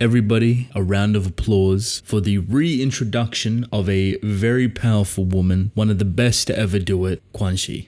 Everybody, a round of applause for the reintroduction of a very powerful woman, one of the best to ever do it, Quan Chi.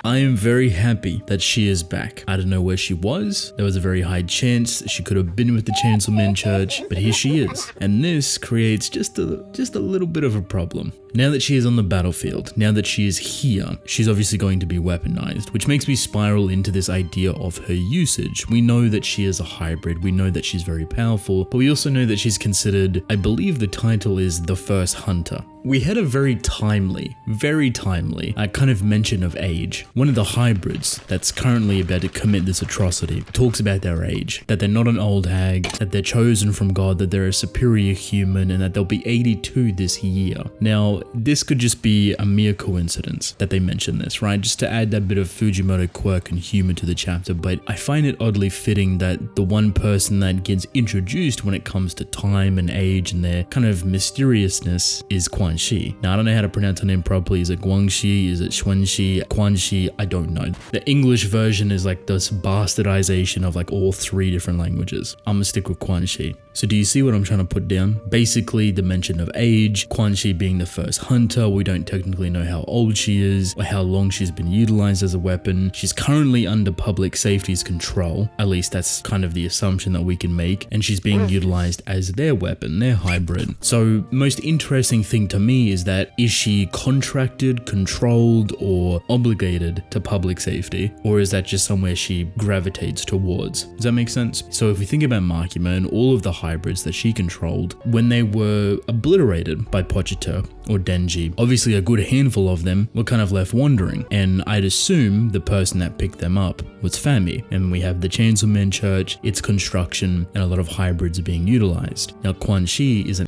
I am very happy that she is back. I don't know where she was. There was a very high chance that she could have been with the chainsawman church, but here she is. And this creates just a little bit of a problem. Now that she is on the battlefield, now that she is here, she's obviously going to be weaponized, which makes me spiral into this idea of her usage. We know that she is a hybrid, we know that she's very powerful, but we also know that she's considered, I believe the title is the first hunter. We had a very timely kind of mention of age. One of the hybrids that's currently about to commit this atrocity talks about their age, that they're not an old hag, that they're chosen from God, that they're a superior human, and that they'll be 82 this year. Now, this could just be a mere coincidence that they mention this, right? Just to add that bit of Fujimoto quirk and humor to the chapter, but I find it oddly fitting that the one person that gets introduced when it comes to time and age and their kind of mysteriousness is Quan Chi. Now, I don't know how to pronounce her name properly. Is it Guangxi? Is it Xuanxi? Quan Chi? I don't know. The English version is like this bastardization of like all three different languages. I'm gonna stick with Quan Chi. So do you see what I'm trying to put down? Basically, the mention of age, Quan Chi being the first hunter. We don't technically know how old she is or how long she's been utilized as a weapon. She's currently under public safety's control. At least that's kind of the assumption that we can make. And she's being utilized as their weapon, their hybrid. So most interesting thing to me is that, is she contracted, controlled, or obligated to public safety? Or is that just somewhere she gravitates towards? Does that make sense? So if we think about Makima and all of the hybrids that she controlled, when they were obliterated by Pochita or Denji, obviously a good handful of them were kind of left wandering, and I'd assume the person that picked them up was Fami, and we have the chainsawman church, its construction, and a lot of hybrids are being utilized. Now Quan Chi is an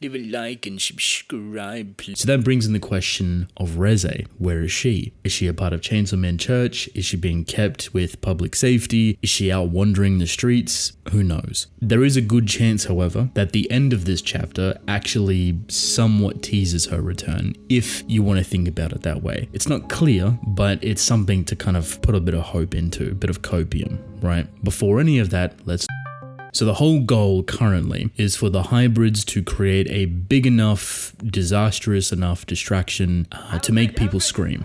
leave a like and subscribe, please. So that brings in the question of Reze. Where is she? Is she a part of Chainsawman Church? Is she being kept with public safety? Is she out wandering the streets? Who knows? There is a good chance, however, that the end of this chapter actually somewhat teases her return, if you want to think about it that way. It's not clear, but it's something to kind of put a bit of hope into, a bit of copium, right? Before any of that, So the whole goal currently is for the hybrids to create a big enough, disastrous enough distraction to make people scream.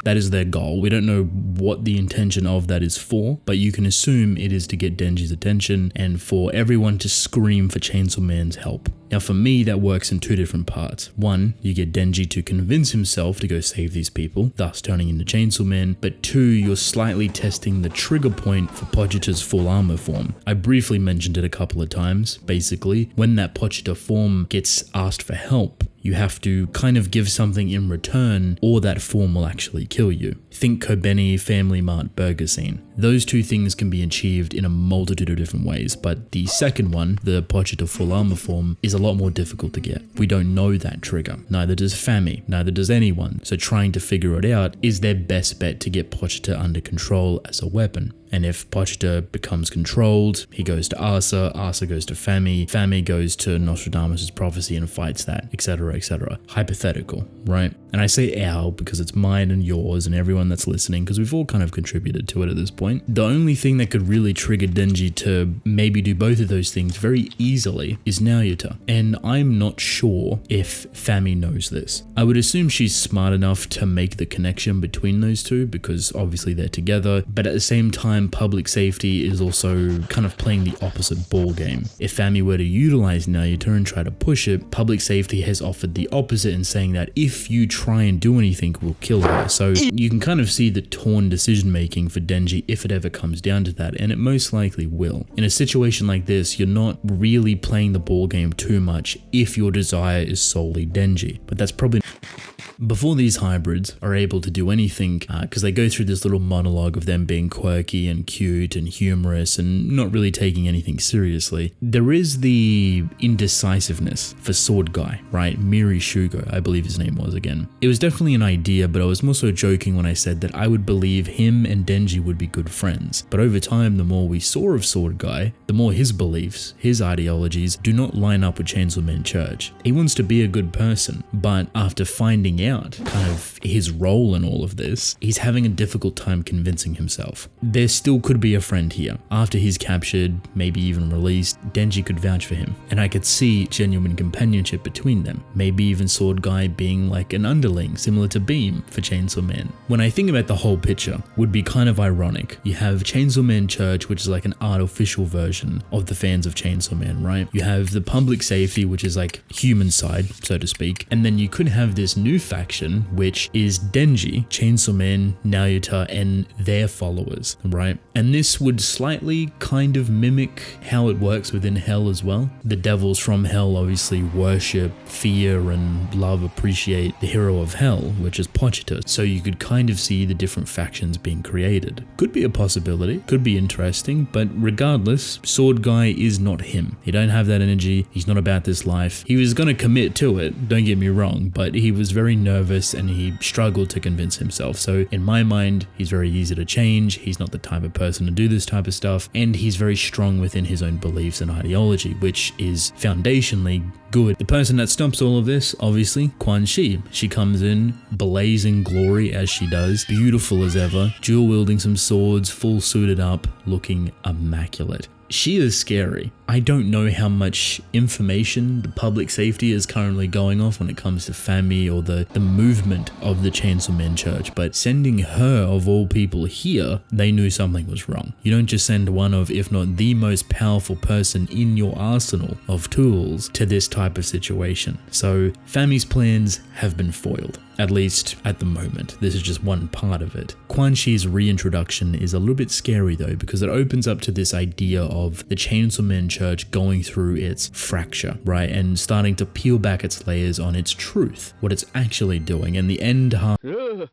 That is their goal. We don't know what the intention of that is for, but you can assume it is to get Denji's attention and for everyone to scream for Chainsaw Man's help. Now for me, that works in two different parts. One, you get Denji to convince himself to go save these people, thus turning into Chainsaw Man, but two, you're slightly testing the trigger point for Pochita's full armor form. I briefly mentioned it a couple of times. Basically, when that Pochita form gets asked for help, you have to kind of give something in return or that form will actually kill you. Think Kobeni Family Mart burger scene. Those two things can be achieved in a multitude of different ways, but the second one, the Pochita full armor form, is a lot more difficult to get. We don't know that trigger. Neither does Fami, neither does anyone. So trying to figure it out is their best bet to get Pochita under control as a weapon. And if Pochita becomes controlled, he goes to Asa, Asa goes to Fami, Fami goes to Nostradamus' prophecy and fights that, etc, etc. Hypothetical, right? And I say our because it's mine and yours and everyone that's listening, because we've all kind of contributed to it at this point. The only thing that could really trigger Denji to maybe do both of those things very easily is Naruto. And I'm not sure if Fami knows this. I would assume she's smart enough to make the connection between those two because obviously they're together, but at the same time, public safety is also kind of playing the opposite ball game. If Fami were to utilize Naruto and try to push it, public safety has offered the opposite in saying that if you try and do anything, we'll kill her. So you can kind of see the torn decision making for Denji if it ever comes down to that, and it most likely will. In a situation like this, you're not really playing the ball game too much if your desire is solely Denji, but that's probably before these hybrids are able to do anything, because they go through this little monologue of them being quirky and cute and humorous and not really taking anything seriously, there is the indecisiveness for Sword Guy, right? Miri Shugo, I believe his name was again. It was definitely an idea, but I was more so joking when I said that I would believe him and Denji would be good friends. But over time, the more we saw of Sword Guy, the more his beliefs, his ideologies do not line up with Chainsaw Man Church. He wants to be a good person, but after finding out kind of his role in all of this, he's having a difficult time convincing himself. There still could be a friend here. After he's captured, maybe even released, Denji could vouch for him, and I could see genuine companionship between them. Maybe even Sword Guy being like an underling, similar to Beam for Chainsaw Man. When I think about the whole picture, would be kind of ironic. You have Chainsaw Man Church, which is like an artificial version of the fans of Chainsaw Man, right? You have the public safety, which is like human side, so to speak. And then you could have this new faction, which is Denji, Chainsaw Man, Naruto, and their followers, right? And this would slightly kind of mimic how it works within Hell as well. The devils from Hell obviously worship, fear, and love, appreciate the hero of Hell, which is Pochita. So you could kind of see the different factions being created. Could be a possibility, could be interesting, but regardless, Sword Guy is not him. He don't have that energy, he's not about this life. He was gonna commit to it, don't get me wrong, but he was very nervous and he struggled to convince himself. So in my mind, he's very easy to change, he's not the type of person to do this type of stuff, and he's very strong within his own beliefs and ideology, which is foundationally good. The person that stops all of this, obviously, Quan Chi. She comes in, blazing glory as she does, beautiful as ever, dual wielding some swords, full suited up, looking immaculate. She is scary. I don't know how much information the public safety is currently going off when it comes to Fami or the movement of the Chainsaw Man Church, but sending her of all people here, they knew something was wrong. You don't just send one of, if not the most powerful person in your arsenal of tools to this type of situation. So Fami's plans have been foiled, at least at the moment. This is just one part of it. Quan Chi's reintroduction is a little bit scary though, because it opens up to this idea of the Chainsaw Man Church going through its fracture, right? And starting to peel back its layers on its truth, what it's actually doing. And the end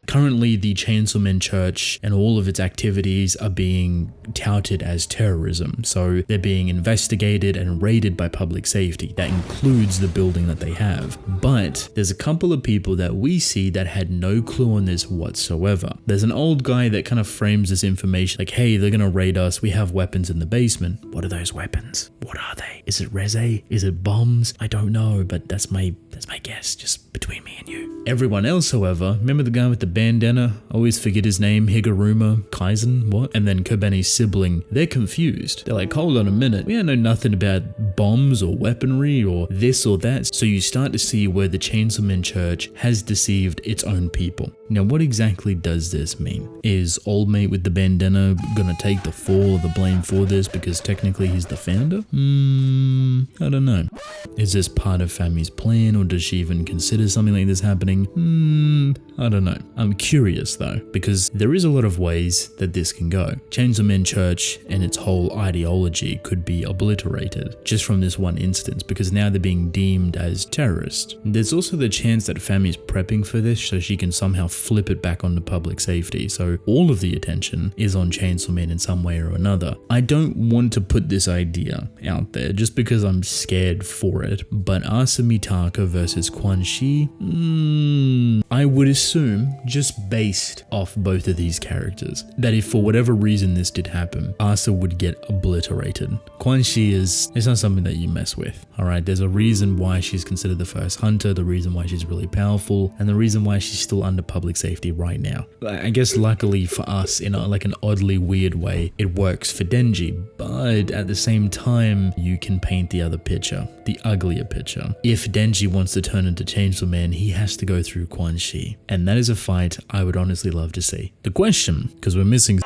currently the Chainsaw Man Church and all of its activities are being touted as terrorism. So they're being investigated and raided by public safety. That includes the building that they have. But there's a couple of people that we see that had no clue on this whatsoever. There's an old guy that kind of frames this information like, hey, they're gonna raid us, we have weapons in the basement. What are those weapons? What are they? Is it reze? Is it bombs? I don't know, but that's my guess, just between me and you. Everyone else, however, remember the guy with the bandana? Always forget his name, Higuruma, Kaizen, what? And then Kobeni's sibling. They're confused. They're like, hold on a minute, we don't know nothing about bombs or weaponry or this or that. So you start to see where the Chainsaw Man Church has deceived its own people. Now, what exactly does this mean? Is old mate with the bandana gonna take the fall or the blame for this because technically he's the founder? I don't know. Is this part of Fami's plan, or does she even consider something like this happening? I don't know. I'm curious though, because there is a lot of ways that this can go. Chainsaw Man Church and its whole ideology could be obliterated just from this one instance, because now they're being deemed as terrorists. There's also the chance that Fami's prepping for this so she can somehow flip it back onto public safety. So all of the attention is on Chainsaw Man in some way or another. I don't want to put this idea out there just because I'm scared for it, but Asa Mitaka versus Quan Chi, I would assume, just based off both of these characters, that if for whatever reason this did happen, Asa would get obliterated. Quan Chi it's not something that you mess with, alright? There's a reason why she's considered the first hunter, the reason why she's really powerful, and the reason why she's still under public safety right now. I guess luckily for us, in like an oddly weird way, it works for Denji, but at the same time, you can paint the other picture, the uglier picture. If Denji wants to turn into Chainsaw Man, he has to go through Quan Chi, and that is a fight I would honestly love to see. The question, because we're missing...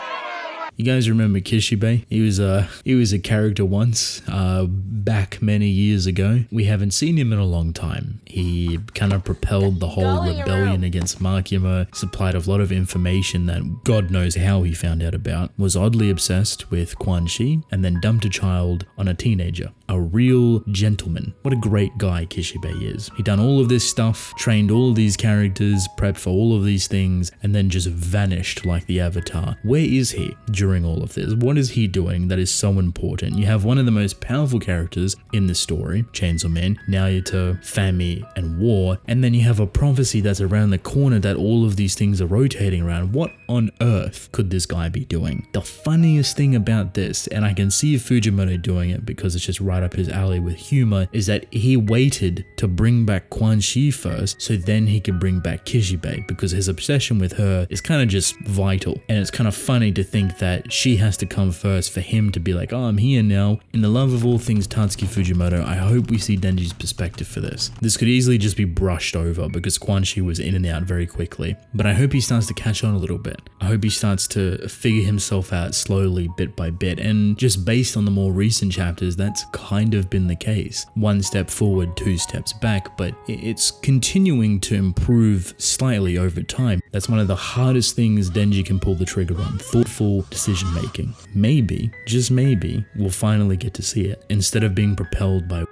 You guys remember Kishibe? He was a character once, back many years ago. We haven't seen him in a long time. He kind of propelled the whole rebellion against Makima, supplied a lot of information that God knows how he found out about, was oddly obsessed with Quan Chi, and then dumped a child on a teenager. A real gentleman. What a great guy Kishibe is. He done all of this stuff, trained all of these characters, prepped for all of these things, and then just vanished like the Avatar. Where is he during during all of this? What is he doing that is so important? You have one of the most powerful characters in the story, Chainsaw Man, now you're to famine and war, and then you have a prophecy that's around the corner that all of these things are rotating around. What on earth could this guy be doing? The funniest thing about this, and I can see Fujimoto doing it because it's just right up his alley with humor, is that he waited to bring back Quan Chi first so then he could bring back Kishibe, because his obsession with her is kind of just vital. And it's kind of funny to think that she has to come first for him to be like, oh, I'm here now. In the love of all things Tatsuki Fujimoto, I hope we see Denji's perspective for this. This could easily just be brushed over because Quan Chi was in and out very quickly, but I hope he starts to catch on a little bit. I hope he starts to figure himself out slowly, bit by bit, and just based on the more recent chapters, that's kind of been the case. One step forward, two steps back, but it's continuing to improve slightly over time. That's one of the hardest things Denji can pull the trigger on, thoughtful decision making. Maybe, just maybe, we'll finally get to see it, instead of being propelled by